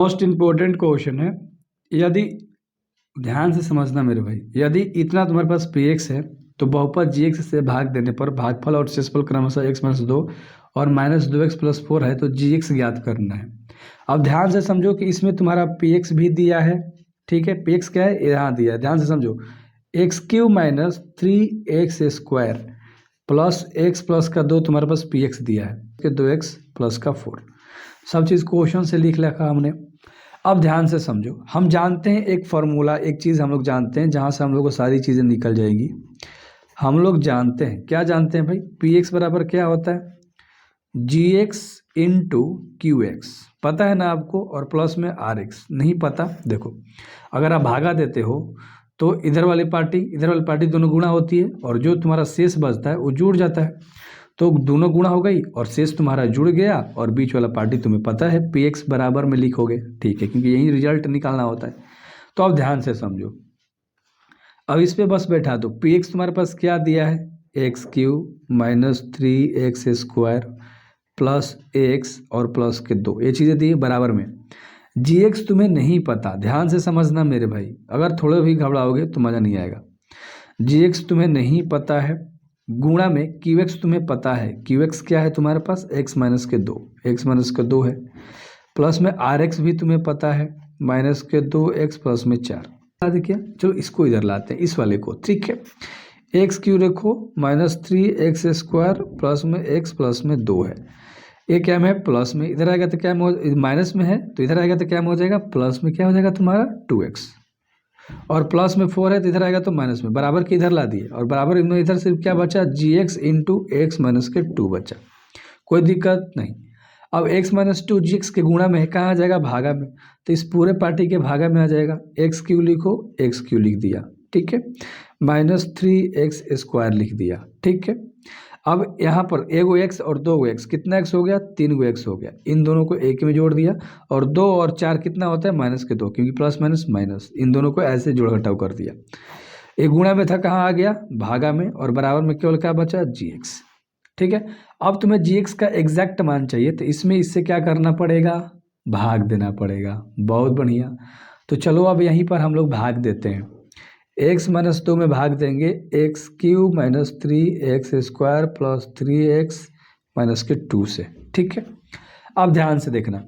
Most important question है। यदि ध्यान से समझना मेरे भाई, यदि इतना तुम्हारे पास पी एक्स है तो बहुपद जी एक्स से भाग देने पर भागफल और शेषफल क्रमशः एक्स माइनस दो और माइनस दो एक्स प्लस फोर है, तो जी एक्स ज्ञात करना है। अब ध्यान से समझो कि इसमें तुम्हारा पी एक्स भी दिया है, ठीक है। पी एक्स क्या है, यहाँ दिया है, ध्यान से समझो। X cube minus three x square plus x plus का दो तुम्हारे पास पी एक्स दिया है, दो एक्स प्लस का फोर। सब चीज़ क्वेश्चन से लिख रखा हमने। अब ध्यान से समझो, हम जानते हैं एक फार्मूला, एक चीज़ हम लोग जानते हैं जहाँ से हम लोग को सारी चीज़ें निकल जाएगी। हम लोग जानते हैं, क्या जानते हैं भाई, पी एक्स बराबर क्या होता है, जी एक्स इंटू क्यू एक्स, पता है ना आपको, और प्लस में आर एक्स नहीं पता। देखो अगर आप भागा देते हो तो इधर वाली पार्टी दोनों गुणा होती है और जो तुम्हारा शेष बचता है वो जुड़ जाता है, तो दोनों गुणा हो गई और शेष तुम्हारा जुड़ गया और बीच वाला पार्टी तुम्हें पता है पी एक्स बराबर में लिखोगे, ठीक है, क्योंकि यही रिजल्ट निकालना होता है। तो अब ध्यान से समझो, अब इस पे बस बैठा दो। पी एक्स तुम्हारे पास क्या दिया है, x cube minus three x square plus x और प्लस के दो, ये चीज़ें दी बराबर में। जी एक्स तुम्हें नहीं पता, ध्यान से समझना मेरे भाई, अगर थोड़े भी घबराओगे तो मज़ा नहीं आएगा। जी एक्स तुम्हें नहीं पता है, गुणा में क्यू एक्स तुम्हें पता है, क्यू एक्स क्या है तुम्हारे पास, एक्स माइनस के दो, एक्स माइनस के दो है, प्लस में आर एक्स भी तुम्हें पता है, माइनस के दो एक्स प्लस में चार। देखिए चलो इसको इधर लाते हैं, इस वाले को, ठीक है। एक्स क्यू रखो minus three x square plus में एक्स प्लस में दो है, ये क्या में है प्लस में, इधर आएगा तो क्या में, माइनस में है तो इधर आएगा तो क्या में हो जाएगा, प्लस में क्या हो जाएगा तुम्हारा टू एक्स, और प्लस में फोर है तो इधर आएगा तो माइनस में, बराबर के इधर ला दिए और बराबर में इधर सिर्फ क्या बचा, जी एक्स इंटू एक्स माइनस के टू बचा, कोई दिक्कत नहीं। अब एक्स माइनस टू जी एक्स के गुणा में है, कहाँ आ जाएगा, भागा में, तो इस पूरे पार्टी के भागा में आ जाएगा, एक्स क्यू लिखो, एक्स क्यू लिख दिया, ठीक है, माइनस थ्री एक्स स्क्वायर लिख दिया, ठीक है। अब यहाँ पर एगो एक्स और दो गो एक्स, कितना एक्स हो गया, तीन गो एक्स हो गया, इन दोनों को एक में जोड़ दिया और दो और चार कितना होता है, माइनस के दो, क्योंकि प्लस माइनस माइनस, इन दोनों को ऐसे जोड़ घटाव कर दिया। एक गुणा में था, कहाँ आ गया, भागा में, और बराबर में केवल क्या बचा, जी एक्स, ठीक है। अब तुम्हें जी एक्स का एग्जैक्ट मान चाहिए तो इसमें इससे क्या करना पड़ेगा, भाग देना पड़ेगा, बहुत बढ़िया। तो चलो अब यहीं पर हम लोग भाग देते हैं, एक्स माइनस दो में भाग देंगे, x cube minus three x square plus three x minus के टू से, ठीक है। अब ध्यान से देखना,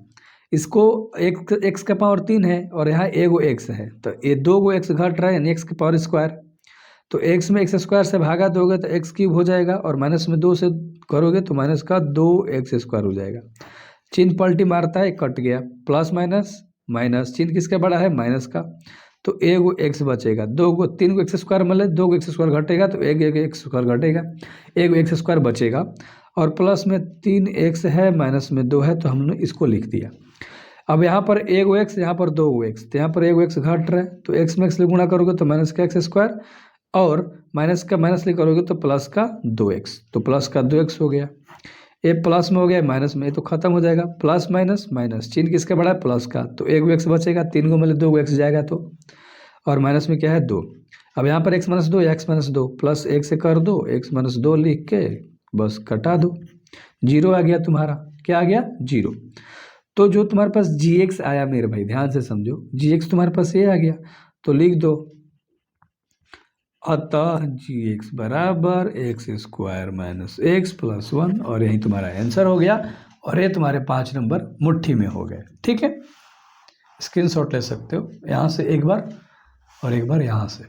इसको एक्स का पावर तीन है और यहाँ एगो एक्स है, तो ये दो गो एक्स घट रहा है यानी एक्स का पावर स्क्वायर, तो एक्स में एक्स स्क्वायर से भागा दोगे तो एक्स क्यूब हो जाएगा और माइनस में दो से करोगे तो माइनस का दो एक्स स्क्वायर हो जाएगा। चिन्ह पलटी मारता है, कट गया, प्लस माइनस माइनस, चिन्ह किसका बड़ा है, माइनस का, तो एगो एक्स बचेगा, दो गो तीन गो एक्स स्क्वायर मतलब दो गो एक्स स्क्वायर घटेगा तो एक एक एक्स स्क्वायर घटेगा, एगो एक्स स्क्वायर बचेगा, और प्लस में तीन एक्स है माइनस में दो है, तो हमने इसको लिख दिया। अब यहाँ पर एगो एक्स, यहाँ पर दो गो एक्स, तो यहाँ पर एगो एक्स घट रहा है तो एक्स में एक्स से गुणा करोगे तो माइनस का एक्स स्क्वायर, और माइनस का माइनस ले करोगे तो प्लस का दो एक्स, तो प्लस का दो एक्स हो गया, ये प्लस में हो गया माइनस में, ये तो खत्म हो जाएगा, प्लस माइनस माइनस, चिन्ह किसका बड़ा है, प्लस का, तो एक एक्स बचेगा, तीन गो मतलब दो गो एक्स जाएगा तो, और माइनस में क्या है दो। अब यहाँ पर एक्स माइनस दो, एक्स माइनस दो प्लस एक से कर दो, एक्स माइनस दो लिख के बस कटा दो, जीरो आ गया तुम्हारा, क्या आ गया, जीरो। तो जो तुम्हारे पास जी एक्स आया मेरे भाई, ध्यान से समझो, जी एक्स तुम्हारे पास ये आ गया, तो लिख दो, अतः जी एक्स बराबर x square minus x plus one, और यही तुम्हारा आंसर हो गया, और ये तुम्हारे 5 नंबर मुट्ठी में हो गए, ठीक है। स्क्रीनशॉट ले सकते हो यहाँ से एक बार और एक बार यहाँ से।